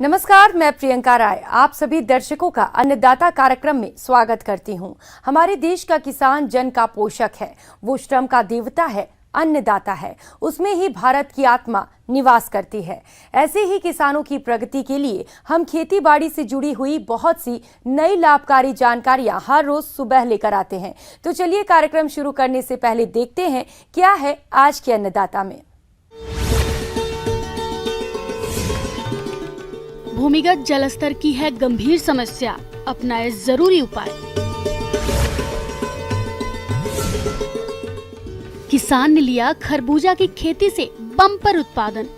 नमस्कार, मैं प्रियंका राय आप सभी दर्शकों का अन्नदाता कार्यक्रम में स्वागत करती हूं। हमारे देश का किसान जन का पोषक है, वो श्रम का देवता है, अन्नदाता है। उसमें ही भारत की आत्मा निवास करती है। ऐसे ही किसानों की प्रगति के लिए हम खेती बाड़ी से जुड़ी हुई बहुत सी नई लाभकारी जानकारियां हर रोज सुबह लेकर आते हैं। तो चलिए कार्यक्रम शुरू करने से पहले देखते हैं क्या है आज के अन्नदाता में। भूमिगत जलस्तर की है गंभीर समस्या, अपनाए जरूरी उपाय। किसान ने लिया खरबूजा की खेती से बम्पर उत्पादन।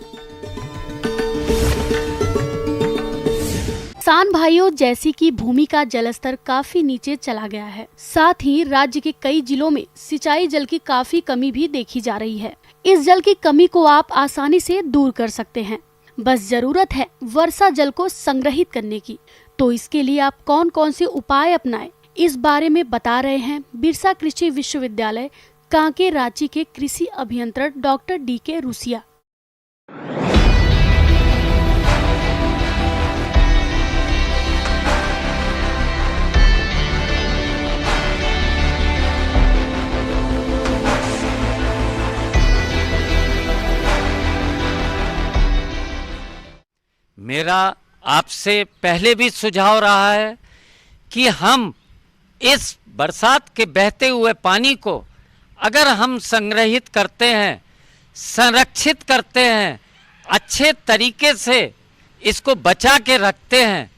किसान भाइयों, जैसी कि भूमि का जलस्तर काफी नीचे चला गया है, साथ ही राज्य के कई जिलों में सिंचाई जल की काफी कमी भी देखी जा रही है। इस जल की कमी को आप आसानी से दूर कर सकते हैं, बस जरूरत है वर्षा जल को संग्रहित करने की। तो इसके लिए आप कौन कौन से उपाय अपनाएं, इस बारे में बता रहे हैं बिरसा कृषि विश्वविद्यालय कांके रांची के कृषि अभियंत्रण डॉक्टर DK रूसिया। मेरा आपसे पहले भी सुझाव रहा है कि हम इस बरसात के बहते हुए पानी को अगर हम संग्रहित करते हैं, संरक्षित करते हैं, अच्छे तरीके से इसको बचा के रखते हैं,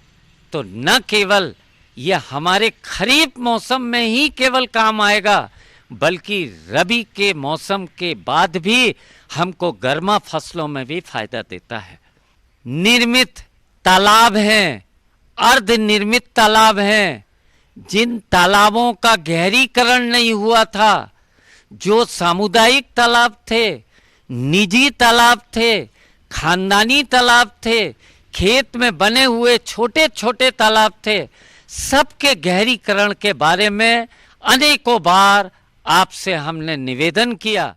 तो न केवल यह हमारे खरीफ मौसम में ही केवल काम आएगा, बल्कि रबी के मौसम के बाद भी हमको गर्मा फसलों में भी फायदा देता है। निर्मित तालाब हैं, अर्ध निर्मित तालाब हैं, जिन तालाबों का गहरीकरण नहीं हुआ था, जो सामुदायिक तालाब थे, निजी तालाब थे, खानदानी तालाब थे, खेत में बने हुए छोटे छोटे तालाब थे, सबके गहरीकरण के बारे में अनेकों बार आपसे हमने निवेदन किया।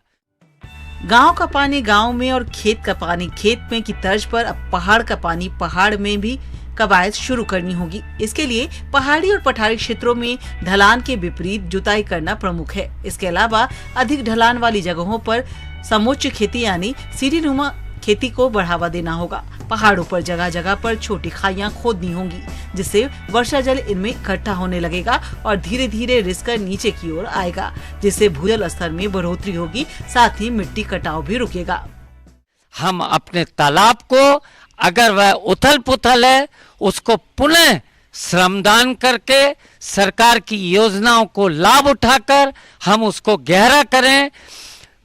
गांव का पानी गांव में और खेत का पानी खेत में की तर्ज पर अब पहाड़ का पानी पहाड़ में भी कवायद शुरू करनी होगी। इसके लिए पहाड़ी और पठारी क्षेत्रों में ढलान के विपरीत जुताई करना प्रमुख है। इसके अलावा अधिक ढलान वाली जगहों पर समोच्च खेती यानी सीढ़ीनुमा खेती को बढ़ावा देना होगा। पहाड़ों पर जगह जगह पर छोटी खाइयां खोदनी होंगी, जिससे वर्षा जल इनमें इकट्ठा होने लगेगा और धीरे धीरे रिसकर नीचे की ओर आएगा, जिससे भूजल स्तर में बढ़ोतरी होगी, साथ ही मिट्टी कटाव भी रुकेगा। हम अपने तालाब को अगर वह उथल पुथल है, उसको पुनः श्रमदान करके सरकार की योजनाओं को लाभ उठाकर हम उसको गहरा करें।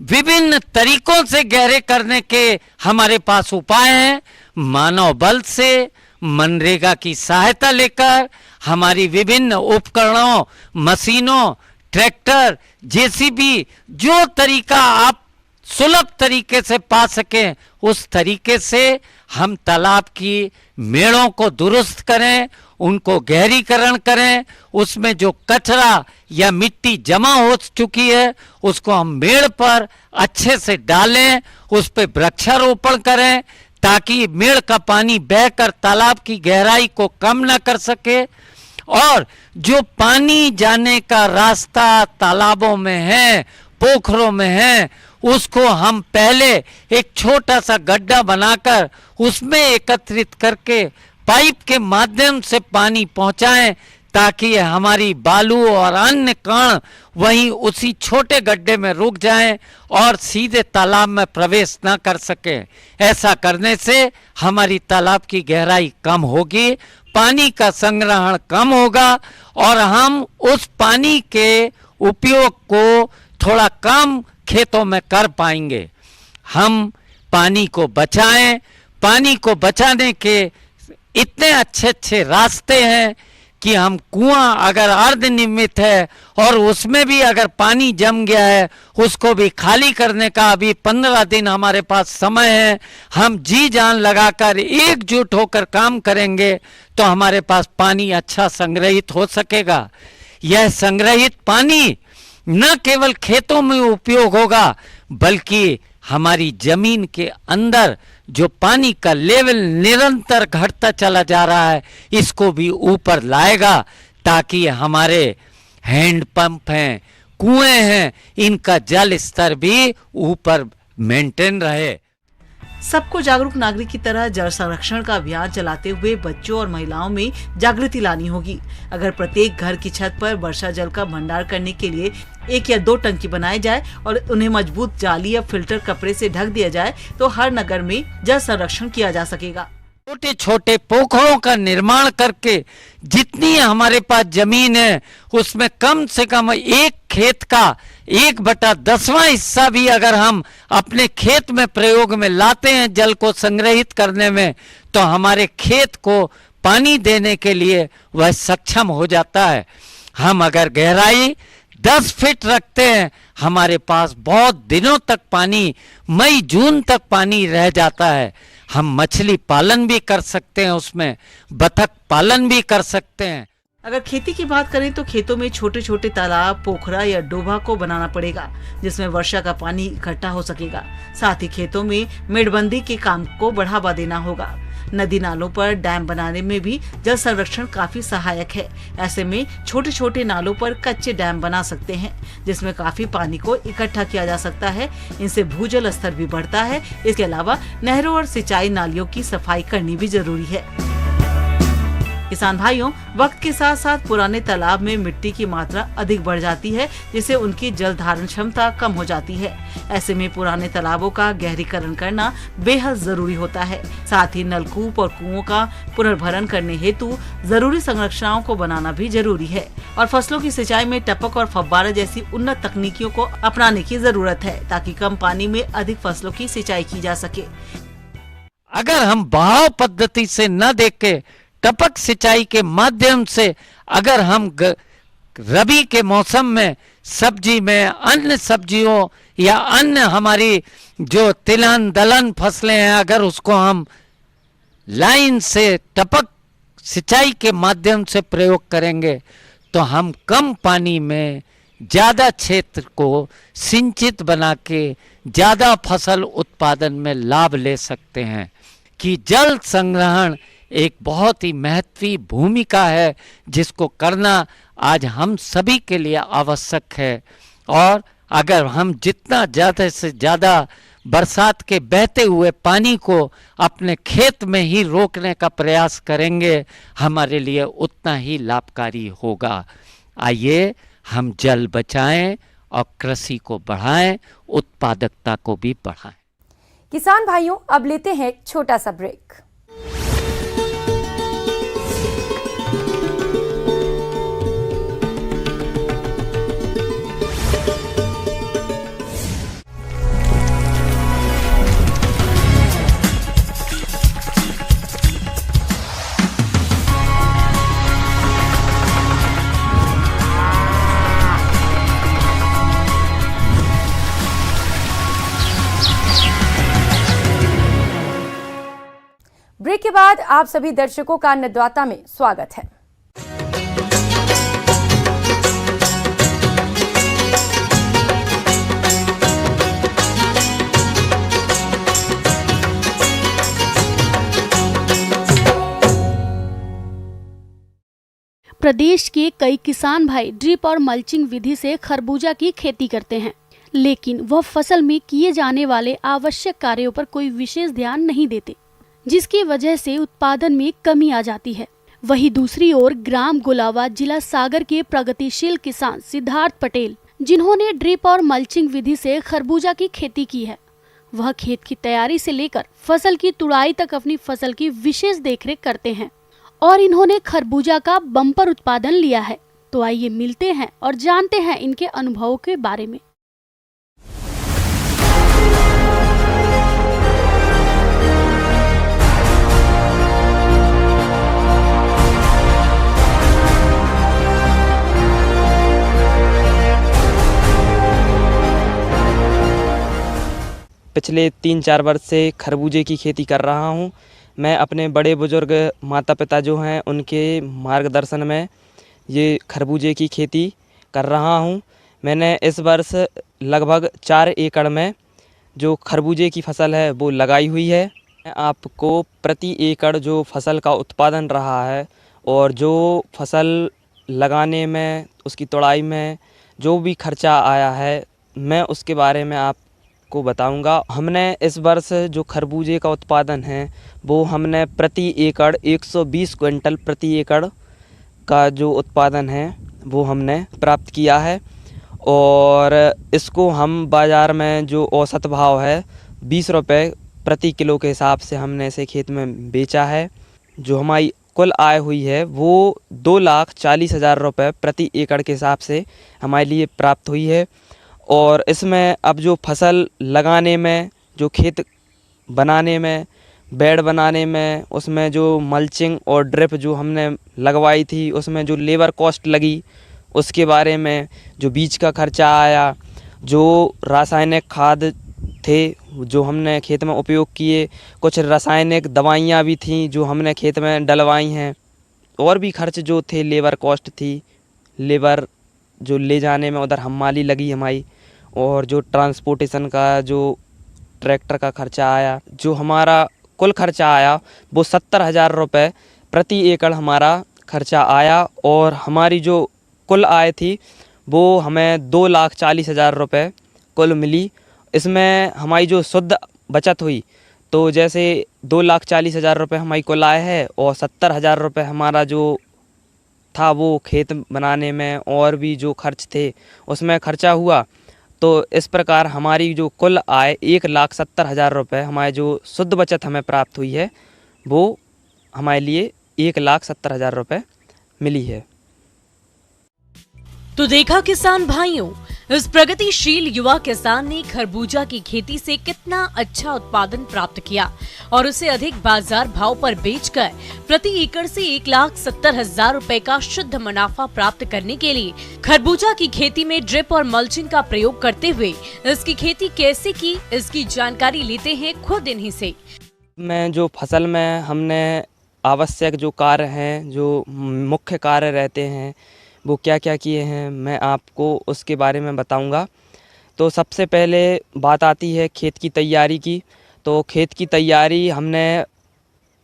विभिन्न तरीकों से गहरे करने के हमारे पास उपाय हैं। मानव बल से, मनरेगा की सहायता लेकर, हमारी विभिन्न उपकरणों, मशीनों, ट्रैक्टर, JCB, जो तरीका आप सुलभ तरीके से पा सकें, उस तरीके से हम तालाब की मेड़ों को दुरुस्त करें, उनको गहरीकरण करें। उसमें जो कचरा या मिट्टी जमा हो चुकी है, उसको हम मेड़ पर अच्छे से डालें, उस पर वृक्षारोपण करें, ताकि मेड़ का पानी बहकर तालाब की गहराई को कम न कर सके। और जो पानी जाने का रास्ता तालाबों में है, पोखरों में है, उसको हम पहले एक छोटा सा गड्ढा बनाकर उसमें एकत्रित करके पाइप के माध्यम से पानी पहुंचाएं, ताकि हमारी बालू और अन्य कण वहीं उसी छोटे गड्ढे में रुक जाएं और सीधे तालाब में प्रवेश न कर सके। ऐसा करने से हमारी तालाब की गहराई कम होगी, पानी का संग्रहण कम होगा और हम उस पानी के उपयोग को थोड़ा कम खेतों में कर पाएंगे। हम पानी को बचाएं। पानी को बचाने के इतने अच्छे अच्छे रास्ते हैं कि हम कुआं अगर अर्धनिर्मित है और उसमें भी अगर पानी जम गया है, उसको भी खाली करने का अभी 15 दिन हमारे पास समय है। हम जी जान लगाकर एकजुट होकर काम करेंगे तो हमारे पास पानी अच्छा संग्रहित हो सकेगा। यह संग्रहित पानी न केवल खेतों में उपयोग होगा, बल्कि हमारी जमीन के अंदर जो पानी का लेवल निरंतर घटता चला जा रहा है, इसको भी ऊपर लाएगा, ताकि हमारे हैंड पंप हैं, कुएं हैं, इनका जल स्तर भी ऊपर मेंटेन रहे। सबको जागरूक नागरिक की तरह जल संरक्षण का अभियान चलाते हुए बच्चों और महिलाओं में जागृति लानी होगी। अगर प्रत्येक घर की छत पर वर्षा जल का भंडार करने के लिए 1 या 2 टंकी बनाए जाए और उन्हें मजबूत जाली या फिल्टर कपड़े से ढक दिया जाए, तो हर नगर में जल संरक्षण किया जा सकेगा। छोटे छोटे पोखरों का निर्माण करके जितनी हमारे पास जमीन है, उसमें कम से कम एक खेत का 1/10वां हिस्सा भी अगर हम अपने खेत में प्रयोग में लाते हैं जल को संग्रहित करने में, तो हमारे खेत को पानी देने के लिए वह सक्षम हो जाता है। हम अगर गहराई 10 फीट रखते हैं, हमारे पास बहुत दिनों तक पानी, मई जून तक पानी रह जाता है। हम मछली पालन भी कर सकते हैं, उसमें बतख पालन भी कर सकते हैं। अगर खेती की बात करें तो खेतों में छोटे छोटे तालाब, पोखरा या डोभा को बनाना पड़ेगा, जिसमें वर्षा का पानी इकट्ठा हो सकेगा। साथ ही खेतों में मेड़बंदी के काम को बढ़ावा देना होगा। नदी नालों पर डैम बनाने में भी जल संरक्षण काफी सहायक है। ऐसे में छोटे छोटे नालों पर कच्चे डैम बना सकते हैं, जिसमें काफी पानी को इकट्ठा किया जा सकता है। इनसे भूजल स्तर भी बढ़ता है। इसके अलावा नहरों और सिंचाई नालियों की सफाई करनी भी जरूरी है। किसान भाइयों, वक्त के साथ साथ पुराने तालाब में मिट्टी की मात्रा अधिक बढ़ जाती है, जिससे उनकी जल धारण क्षमता कम हो जाती है। ऐसे में पुराने तालाबों का गहरीकरण करना बेहद जरूरी होता है। साथ ही नलकूप और कुओं का पुनर्भरण करने हेतु जरूरी संरचनाओं को बनाना भी जरूरी है। और फसलों की सिंचाई में टपक और फव्वारा जैसी उन्नत तकनीकियों को अपनाने की जरूरत है, ताकि कम पानी में अधिक फसलों की सिंचाई की जा सके। अगर हम बहाव पद्धति से न देख के टपक सिंचाई के माध्यम से अगर हम रबी के मौसम में सब्जी में, अन्य सब्जियों या अन्य हमारी जो तिलहन दलहन फसलें हैं, अगर उसको हम लाइन से टपक सिंचाई के माध्यम से प्रयोग करेंगे, तो हम कम पानी में ज़्यादा क्षेत्र को सिंचित बना के ज़्यादा फसल उत्पादन में लाभ ले सकते हैं। कि जल संग्रहण एक बहुत ही महत्वपूर्ण भूमिका है, जिसको करना आज हम सभी के लिए आवश्यक है। और अगर हम जितना ज़्यादा से ज़्यादा बरसात के बहते हुए पानी को अपने खेत में ही रोकने का प्रयास करेंगे, हमारे लिए उतना ही लाभकारी होगा। आइए हम जल बचाएं और कृषि को बढ़ाएं, उत्पादकता को भी बढ़ाएं। किसान भाइयों, अब लेते हैं एक छोटा सा ब्रेक। ब्रेक के बाद आप सभी दर्शकों का अन्नदाता में स्वागत है। प्रदेश के कई किसान भाई ड्रिप और मल्चिंग विधि से खरबूजा की खेती करते हैं, लेकिन वह फसल में किए जाने वाले आवश्यक कार्यों पर कोई विशेष ध्यान नहीं देते, जिसकी वजह से उत्पादन में कमी आ जाती है। वहीं दूसरी ओर ग्राम गुलावा जिला सागर के प्रगतिशील किसान सिद्धार्थ पटेल, जिन्होंने ड्रिप और मल्चिंग विधि से खरबूजा की खेती की है, वह खेत की तैयारी से लेकर फसल की तुड़ाई तक अपनी फसल की विशेष देखरेख करते हैं और इन्होंने खरबूजा का बम्पर उत्पादन लिया है। तो आइए मिलते हैं और जानते हैं इनके अनुभवों के बारे में। पिछले 3-4 वर्ष से खरबूजे की खेती कर रहा हूँ। मैं अपने बड़े बुजुर्ग माता पिता जो हैं उनके मार्गदर्शन में ये खरबूजे की खेती कर रहा हूँ। मैंने इस वर्ष लगभग 4 एकड़ में जो खरबूजे की फसल है वो लगाई हुई है। आपको प्रति एकड़ जो फसल का उत्पादन रहा है और जो फसल लगाने में, उसकी तोड़ाई में जो भी खर्चा आया है, मैं उसके बारे में आपको बताऊंगा। हमने इस वर्ष जो खरबूजे का उत्पादन है वो हमने प्रति एकड़ 120 क्विंटल प्रति एकड़ का जो उत्पादन है वो हमने प्राप्त किया है। और इसको हम बाज़ार में जो औसत भाव है 20 रुपये प्रति किलो के हिसाब से हमने इसे खेत में बेचा है। जो हमारी कुल आय हुई है वो 2,40,000 रुपये प्रति एकड़ के हिसाब से हमारे लिए प्राप्त हुई है। और इसमें अब जो फसल लगाने में, जो खेत बनाने में, बेड बनाने में, उसमें जो मल्चिंग और ड्रिप जो हमने लगवाई थी, उसमें जो लेबर कॉस्ट लगी उसके बारे में, जो बीज का खर्चा आया, जो रासायनिक खाद थे जो हमने खेत में उपयोग किए, कुछ रासायनिक दवाइयाँ भी थीं जो हमने खेत में डलवाई हैं, और भी खर्च जो थे, लेबर कॉस्ट थी, लेबर जो ले जाने में उधर हमाली लगी हमारी, और जो ट्रांसपोर्टेशन का जो ट्रैक्टर का खर्चा आया, जो हमारा कुल खर्चा आया वो 70,000 रुपये प्रति एकड़ हमारा खर्चा आया। और हमारी जो कुल आय थी वो हमें 2,40,000 रुपये कुल मिली। इसमें हमारी जो शुद्ध बचत हुई तो जैसे 2,40,000 रुपये हमारी कुल आय है और 70,000 रुपये हमारा जो था वो खेत बनाने में और भी जो खर्च थे उसमें खर्चा हुआ। तो इस प्रकार हमारी जो कुल आय 1,70,000 रुपये, हमारी जो शुद्ध बचत हमें प्राप्त हुई है वो हमारे लिए 1,70,000 रुपये मिली है। तो देखा किसान भाइयों, इस प्रगतिशील युवा किसान ने खरबूजा की खेती से कितना अच्छा उत्पादन प्राप्त किया और उसे अधिक बाजार भाव पर बेचकर प्रति एकड़ से 1,70,000 रुपए का शुद्ध मुनाफा प्राप्त करने के लिए खरबूजा की खेती में ड्रिप और मल्चिंग का प्रयोग करते हुए इसकी खेती कैसे की, इसकी जानकारी लेते हैं खुद इन्हीं से। में जो फसल में हमने आवश्यक जो कार्य हैं, जो मुख्य कार्य रहते हैं वो क्या क्या किए हैं, मैं आपको उसके बारे में बताऊंगा। तो सबसे पहले बात आती है खेत की तैयारी की। तो खेत की तैयारी हमने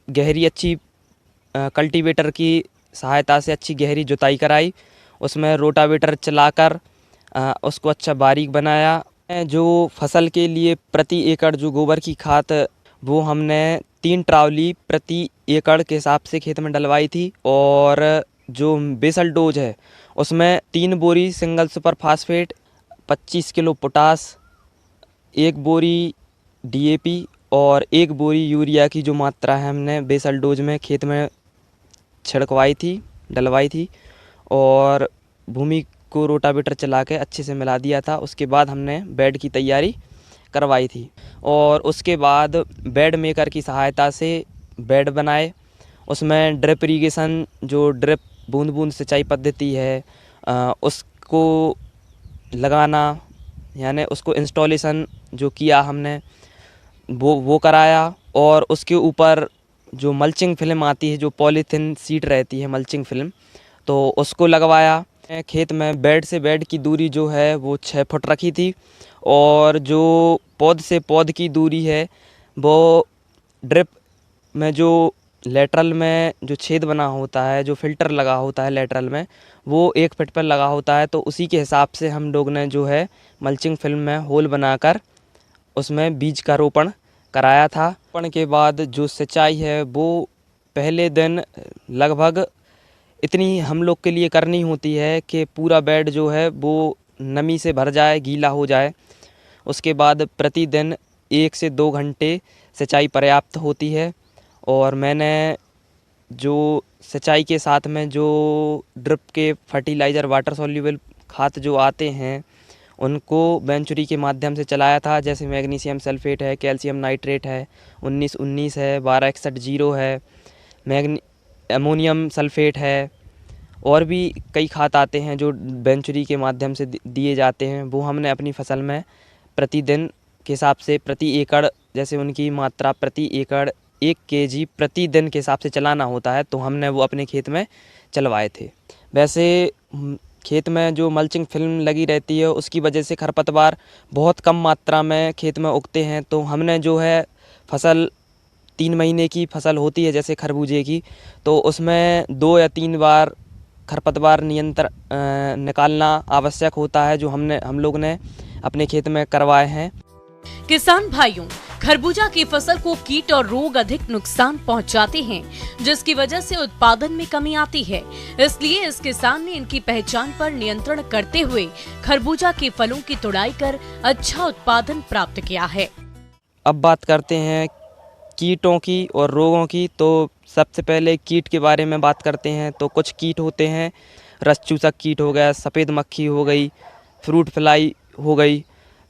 गहरी अच्छी कल्टीवेटर की सहायता से अच्छी गहरी जुताई कराई, उसमें रोटावेटर चलाकर उसको अच्छा बारीक बनाया। जो फसल के लिए प्रति एकड़ जो गोबर की खाद वो हमने 3 ट्रावली प्रति एकड़ के हिसाब से खेत में डलवाई थी। और जो बेसल डोज है उसमें 3 बोरी single super phosphate, 25 kilo potash, 1 बोरी DAP और 1 बोरी यूरिया की जो मात्रा है हमने बेसल डोज में खेत में छिड़कवाई थी, डलवाई थी। और भूमि को रोटावेटर चला के अच्छे से मिला दिया था। उसके बाद हमने बेड की तैयारी करवाई थी और उसके बाद बेड मेकर की सहायता से बेड बनाए। उसमें ड्रिप इरीगेशन, जो ड्रिप बूंद बूंद सिंचाई पद्धति है उसको लगाना, यानी उसको इंस्टॉलेशन जो किया हमने वो कराया। और उसके ऊपर जो मल्चिंग फिल्म आती है, जो पॉलीथिन सीट रहती है मल्चिंग फिल्म, तो उसको लगवाया। खेत में बेड से बेड की दूरी जो है वो 6 फुट रखी थी। और जो पौध से पौध की दूरी है वो ड्रिप में जो लेटरल में जो छेद बना होता है, जो फिल्टर लगा होता है लेटरल में, वो 1 फीट पर लगा होता है। तो उसी के हिसाब से हम लोग ने जो है मल्चिंग फिल्म में होल बनाकर उसमें बीज का रोपण कराया था। रोपण के बाद जो सिंचाई है वो पहले दिन लगभग इतनी हम लोग के लिए करनी होती है कि पूरा बेड जो है वो नमी से भर जाए, गीला हो जाए। उसके बाद प्रतिदिन 1 से 2 घंटे सिंचाई पर्याप्त होती है। और मैंने जो सिंचाई के साथ में जो ड्रिप के फर्टिलाइज़र, वाटर सॉल्युबल खाद जो आते हैं उनको वेंचुरी के माध्यम से चलाया था। जैसे मैग्नीशियम सल्फेट है, कैल्शियम नाइट्रेट है, 19-19 है, 1261-0 है, अमोनियम सल्फेट है, और भी कई खाद आते हैं जो वेंचुरी के माध्यम से दिए जाते हैं। वो हमने अपनी फसल में प्रतिदिन के हिसाब से प्रति एकड़, जैसे उनकी मात्रा प्रति एकड़ 1 kg प्रतिदिन के हिसाब से चलाना होता है, तो हमने वो अपने खेत में चलवाए थे। वैसे खेत में जो मल्चिंग फिल्म लगी रहती है उसकी वजह से खरपतवार बहुत कम मात्रा में खेत में उगते हैं। तो हमने जो है फसल 3 महीने की फसल होती है जैसे खरबूजे की, तो उसमें 2 या 3 बार खरपतवार नियंत्रण निकालना आवश्यक होता है, जो हम लोग ने अपने खेत में करवाए हैं। किसान भाइयों, खरबूजा की फसल को कीट और रोग अधिक नुकसान पहुंचाते हैं, जिसकी वजह से उत्पादन में कमी आती है। इसलिए इस किसान ने इनकी पहचान पर नियंत्रण करते हुए खरबूजा के फलों की तुड़ाई कर अच्छा उत्पादन प्राप्त किया है। अब बात करते हैं कीटों की और रोगों की। तो सबसे पहले कीट के बारे में बात करते हैं। तो कुछ कीट होते हैं, रस चूसक कीट हो गया, सफ़ेद मक्खी हो गई, फ्रूट फ्लाई हो गई।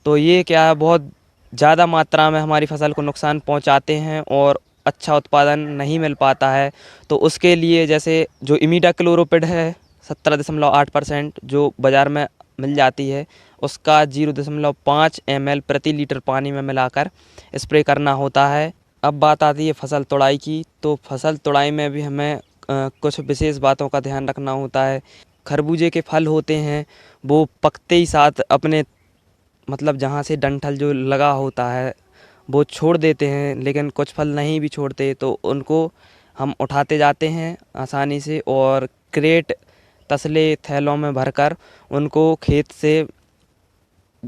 तो ये क्या है, बहुत ज़्यादा मात्रा में हमारी फसल को नुकसान पहुंचाते हैं और अच्छा उत्पादन नहीं मिल पाता है। तो उसके लिए जैसे जो इमिडाक्लोप्रिड है 17.8% जो बाज़ार में मिल जाती है, उसका 0.5 ml प्रति लीटर पानी में मिलाकर स्प्रे करना होता है। अब बात आती है फसल तुड़ाई की। तो फसल तुड़ाई में भी हमें कुछ विशेष बातों का ध्यान रखना होता है। खरबूजे के फल होते हैं वो पकते ही साथ अपने मतलब जहाँ से डंठल जो लगा होता है वो छोड़ देते हैं, लेकिन कुछ फल नहीं भी छोड़ते, तो उनको हम उठाते जाते हैं आसानी से और क्रेट तसले थैलों में भरकर उनको खेत से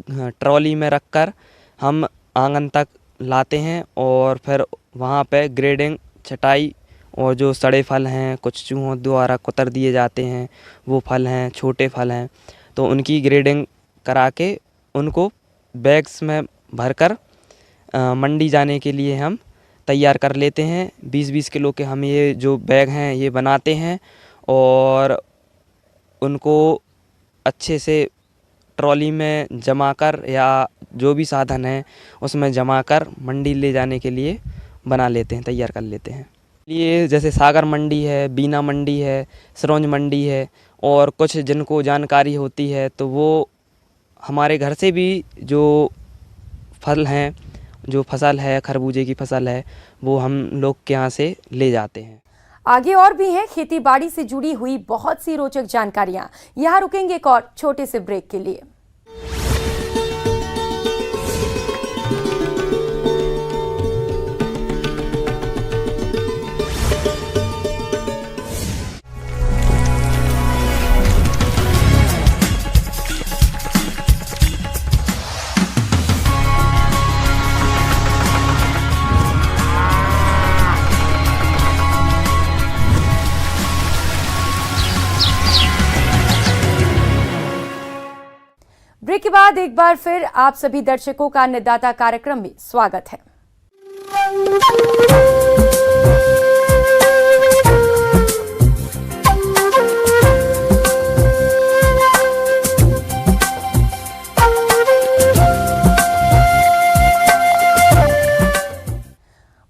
ट्रॉली में रखकर हम आंगन तक लाते हैं और फिर वहाँ पे ग्रेडिंग छटाई और जो सड़े फल हैं, कुछ चूहों द्वारा कुतर दिए जाते हैं वो फल हैं, छोटे फल हैं, तो उनकी ग्रेडिंग करा के उनको बैग्स में भरकर मंडी जाने के लिए हम तैयार कर लेते हैं। 20-20 किलो के हम ये जो बैग हैं ये बनाते हैं और उनको अच्छे से ट्रॉली में जमा कर या जो भी साधन है उसमें जमा कर मंडी ले जाने के लिए बना लेते हैं, तैयार कर लेते हैं। ये जैसे सागर मंडी है, बीना मंडी है, सिरोंज मंडी है और कुछ जिनको जानकारी होती है तो वो हमारे घर से भी जो फल हैं, जो फसल है खरबूजे की फसल है, वो हम लोग के यहाँ से ले जाते हैं। आगे और भी हैं खेती बाड़ी से जुड़ी हुई बहुत सी रोचक जानकारियां। यहाँ रुकेंगे एक और छोटे से ब्रेक के लिए। ब्रेक के बाद एक बार फिर आप सभी दर्शकों का अन्नदाता कार्यक्रम में स्वागत है।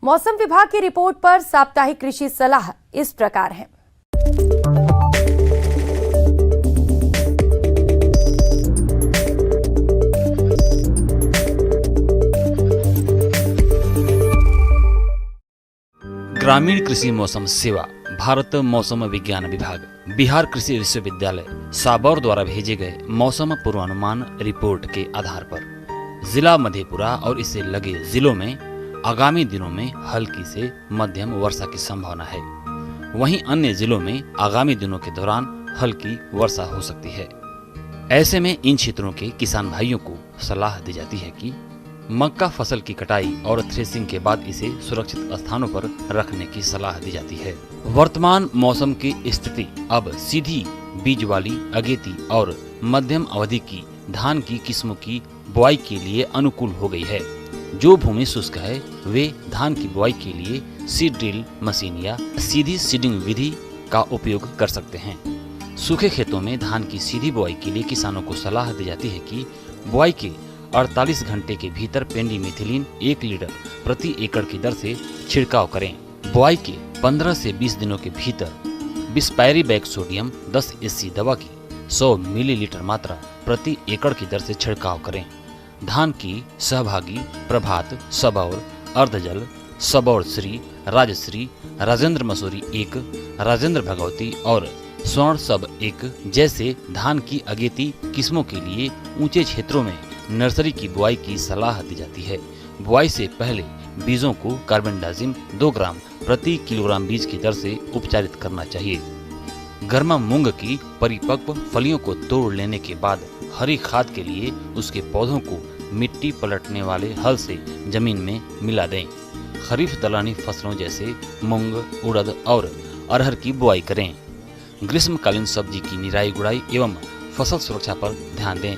मौसम विभाग की रिपोर्ट पर साप्ताहिक कृषि सलाह इस प्रकार है। ग्रामीण कृषि मौसम सेवा, भारत मौसम विज्ञान विभाग, बिहार कृषि विश्वविद्यालय साबौर द्वारा भेजे गए मौसम पूर्वानुमान रिपोर्ट के आधार पर जिला मधेपुरा और इससे लगे जिलों में आगामी दिनों में हल्की से मध्यम वर्षा की संभावना है। वहीं अन्य जिलों में आगामी दिनों के दौरान हल्की वर्षा हो सकती है। ऐसे में इन क्षेत्रों के किसान भाइयों को सलाह दी जाती है कि मक्का फसल की कटाई और थ्रेसिंग के बाद इसे सुरक्षित स्थानों पर रखने की सलाह दी जाती है। वर्तमान मौसम की स्थिति अब सीधी बीज वाली अगेती और मध्यम अवधि की धान की किस्मों की बुआई के लिए अनुकूल हो गई है। जो भूमि शुष्क है वे धान की बुआई के लिए सीड ड्रिल मशीन या सीधी सीडिंग विधि का उपयोग कर सकते हैं। सूखे खेतों में धान की सीधी बुआई के लिए किसानों को सलाह दी जाती है कि बुआई के 48 घंटे के भीतर पेंडीमिथिलिन 1 लीटर प्रति एकड़ की दर से छिड़काव करें। बुआई के 15 से 20 दिनों के भीतर बिस्पायरीबैक सोडियम 10 SC दवा की 100 मिलीलीटर मात्रा प्रति एकड़ की दर से छिड़काव करें। धान की सहभागी प्रभात, सबौर, अर्धजल, सबौर श्री, राजश्री, राजेंद्र मसूरी 1, राजेंद्र भगवती और स्वर्ण सब 1 जैसे धान की अगेती किस्मों के लिए ऊंचे क्षेत्रों में नर्सरी की बुआई की सलाह दी जाती है। बुआई से पहले बीजों को कार्बेंडाजिम 2 ग्राम प्रति किलोग्राम बीज की दर से उपचारित करना चाहिए। गर्मा मूंग की परिपक्व फलियों को तोड़ लेने के बाद हरी खाद के लिए उसके पौधों को मिट्टी पलटने वाले हल से जमीन में मिला दें। खरीफ दलहनी फसलों जैसे मूंग, उड़द और अरहर की बुआई करें। ग्रीष्मकालीन सब्जी की निराई गुड़ाई एवं फसल सुरक्षा पर ध्यान दें।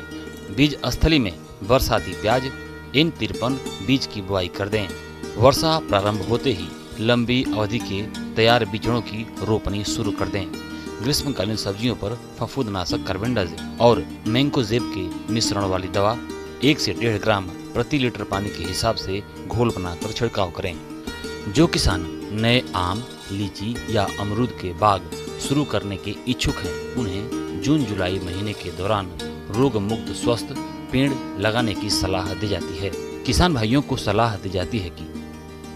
बीज स्थली में बरसाती प्याज N53 बीज की बुआई कर दें। वर्षा प्रारंभ होते ही लंबी अवधि के तैयार बीजों की रोपनी शुरू कर दें। ग्रीष्मकालीन सब्जियों पर फफूंदनाशक कार्बेंडाजिम और मैंकोजेब के मिश्रण वाली दवा 1 से 1.5 ग्राम प्रति लीटर पानी के हिसाब से घोल बनाकर छिड़काव करें। जो किसान नए आम, लीची या अमरूद के बाग शुरू करने के इच्छुक हैं, उन्हें जून-जुलाई महीने के दौरान रोग मुक्त स्वस्थ पेड़ लगाने की सलाह दी जाती है। किसान भाइयों को सलाह दी जाती है कि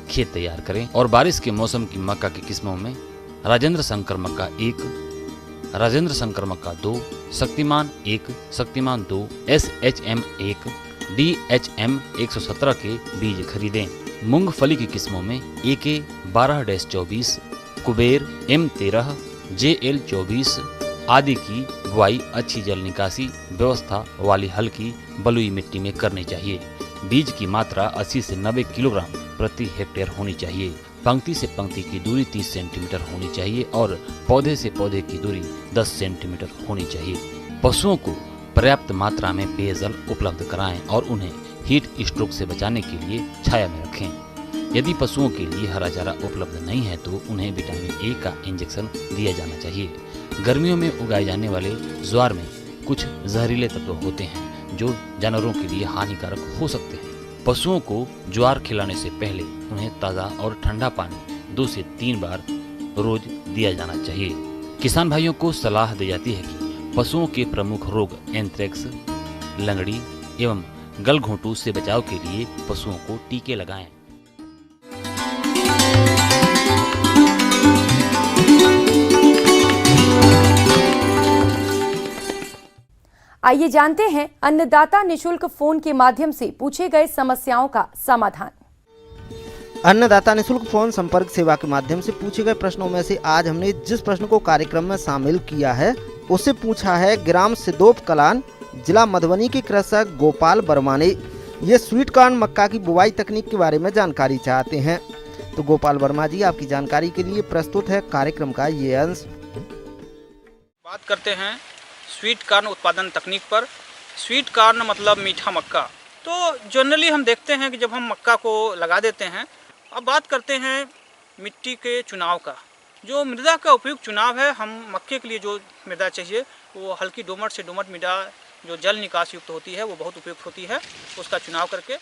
खेत तैयार करें और बारिश के मौसम की मक्का की किस्मों में राजेंद्र शंकर मक्का 1, राजेंद्र शंकर मक्का 2, शक्तिमान 1, शक्तिमान 2, SHM 1, DHM 117 के बीज खरीदें। मूंगफली की किस्मों में AK 12-24, कुबेर M13, JL 24 आदि की बुआई अच्छी जल निकासी व्यवस्था वाली हल्की बलुई मिट्टी में करनी चाहिए। बीज की मात्रा 80 से 90 किलोग्राम प्रति हेक्टेयर होनी चाहिए। पंक्ति से पंक्ति की दूरी 30 सेंटीमीटर होनी चाहिए और पौधे से पौधे की दूरी 10 सेंटीमीटर होनी चाहिए। पशुओं को पर्याप्त मात्रा में पेयजल उपलब्ध कराएं और उन्हें हीट स्ट्रोक से बचाने के लिए छाया में रखें। यदि पशुओं के लिए हरा चारा उपलब्ध नहीं है तो उन्हें विटामिन ए का इंजेक्शन दिया जाना चाहिए। गर्मियों में उगाए जाने वाले ज्वार में कुछ जहरीले तत्व होते हैं जो जानवरों के लिए हानिकारक हो सकते हैं। पशुओं को ज्वार खिलाने से पहले उन्हें ताज़ा और ठंडा पानी 2 से 3 बार रोज दिया जाना चाहिए। किसान भाइयों को सलाह दी जाती है कि पशुओं के प्रमुख रोग एंथ्रेक्स, लंगड़ी एवं गलघोंटू से बचाव के लिए पशुओं को टीके लगाएं। आइए जानते हैं अन्नदाता निशुल्क फोन के माध्यम से पूछे गए समस्याओं का समाधान। अन्नदाता निशुल्क फोन संपर्क सेवा के माध्यम से पूछे गए प्रश्नों में से आज हमने जिस प्रश्न को कार्यक्रम में शामिल किया है उससे पूछा है ग्राम सिदोप कलान, जिला मधुबनी के कृषक गोपाल वर्मा ने। ये स्वीट कॉर्न मक्का की बुवाई तकनीक के बारे में जानकारी चाहते हैं। तो गोपाल वर्मा जी, आपकी जानकारी के लिए प्रस्तुत है कार्यक्रम का ये अंश। बात करते हैं स्वीट कॉर्न उत्पादन तकनीक पर। स्वीट कॉर्न मतलब मीठा मक्का। तो जनरली हम देखते हैं कि जब हम मक्का को लगा देते हैं, अब बात करते हैं मिट्टी के चुनाव का। जो मृदा का उपयुक्त चुनाव है, हम मक्के के लिए जो मृदा चाहिए वो हल्की दोमट से दोमट मृदा जो जल निकास युक्त होती है वो बहुत उपयुक्त होती है। उसका चुनाव करके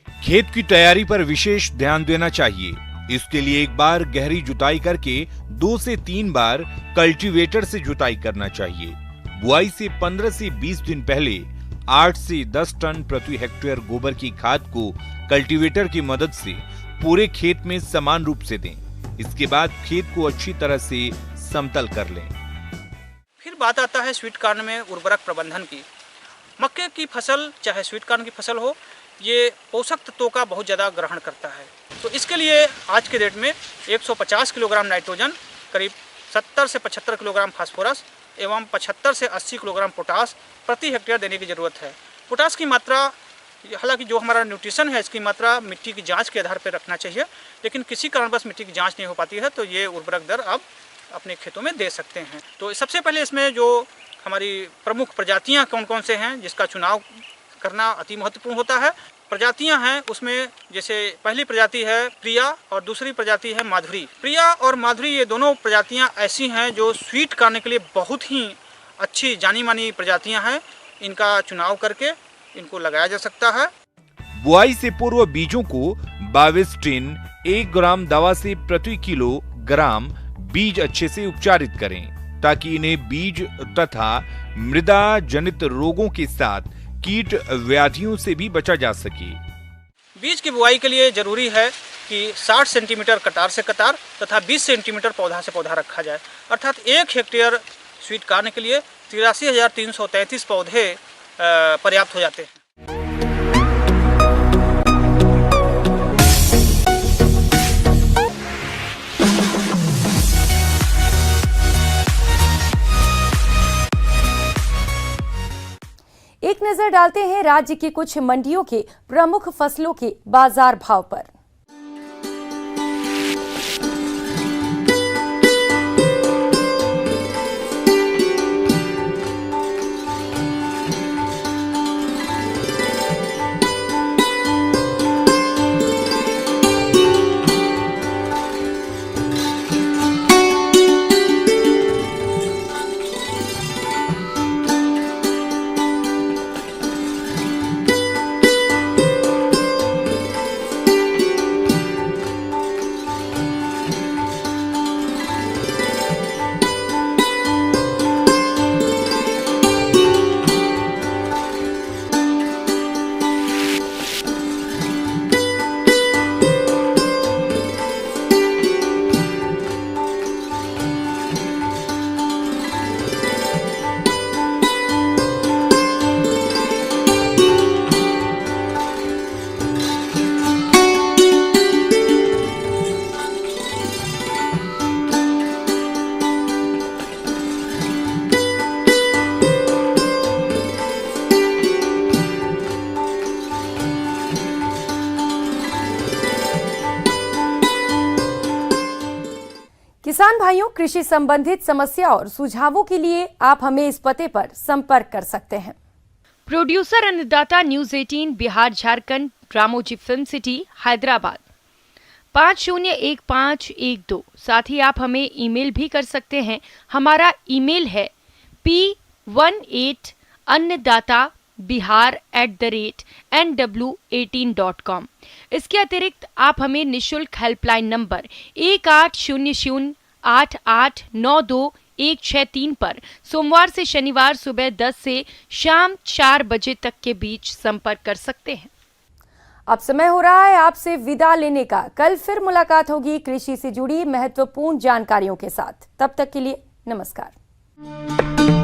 खेत की तैयारी पर विशेष ध्यान देना चाहिए। इसके लिए एक बार गहरी जुताई करके 2 से 3 बार कल्टीवेटर से जुताई करना चाहिए। बुआई से 15 से 20 दिन पहले 8 से 10 टन प्रति हेक्टेयर गोबर की खाद को कल्टीवेटर की मदद से पूरे खेत में समान रूप से दें। इसके बाद खेत को अच्छी तरह से समतल कर लें। फिर बात आता है स्वीट कॉर्न में उर्वरक प्रबंधन की। मक्के की फसल चाहे स्वीट कॉर्न की फसल हो, ये पोषक तत्वों का बहुत ज़्यादा ग्रहण करता है। तो इसके लिए आज के डेट में 150 किलोग्राम नाइट्रोजन, करीब 70 से 75 किलोग्राम फास्फोरस एवं 75 से 80 किलोग्राम पोटास प्रति हेक्टेयर देने की ज़रूरत है। पोटास की मात्रा, हालांकि जो हमारा न्यूट्रिशन है इसकी मात्रा मिट्टी की जांच के आधार पर रखना चाहिए, लेकिन किसी कारणवश मिट्टी की जांच नहीं हो पाती है तो ये उर्वरक दर आप अपने खेतों में दे सकते हैं। तो सबसे पहले इसमें जो हमारी प्रमुख प्रजातियां कौन कौन से हैं जिसका चुनाव करना अति महत्वपूर्ण होता है। प्रजातियां हैं उसमें जैसे पहली प्रजाति है प्रिया और दूसरी प्रजाति है माधुरी। प्रिया और माधुरी ये दोनों प्रजातियां ऐसी हैं जो स्वीट कॉर्न के लिए बहुत ही अच्छी जानी मानी प्रजातियां हैं। इनका चुनाव करके इनको लगाया जा सकता है। बुआई से पूर्व बीजों को बाविस्टिन 1 ग्राम दवा से प्रति किलोग्राम बीज अच्छे से उपचारित करें ताकि इन्हें बीज तथा मृदा जनित रोगों के साथ कीट व्याधियों से भी बचा जा सके। बीज की बुआई के लिए जरूरी है कि 60 सेंटीमीटर कतार से कतार तथा 20 सेंटीमीटर पौधा से पौधा रखा जाए। अर्थात 1 हेक्टेयर स्वीट कॉर्न के लिए 83,333 पौधे पर्याप्त हो जाते हैं। नजर डालते हैं राज्य की कुछ मंडियों के प्रमुख फसलों के बाजार भाव पर। किसान भाइयों, कृषि संबंधित समस्या और सुझावों के लिए आप हमें इस पते पर संपर्क कर सकते हैं। प्रोड्यूसर अन्नदाता news 18 Bihar Jharkhand, Ramoji film city, Hyderabad 501512। साथ ही आप हमें ईमेल भी कर सकते हैं। हमारा ईमेल है p18annadatabihar@nw18.com। इसके अतिरिक्त आप हमें निशुल्क हेल्पलाइन नंबर 18008892 पर सोमवार से शनिवार सुबह 10 से शाम 4 बजे तक के बीच संपर्क कर सकते हैं। अब समय हो रहा है आपसे विदा लेने का। कल फिर मुलाकात होगी कृषि से जुड़ी महत्वपूर्ण जानकारियों के साथ। तब तक के लिए नमस्कार।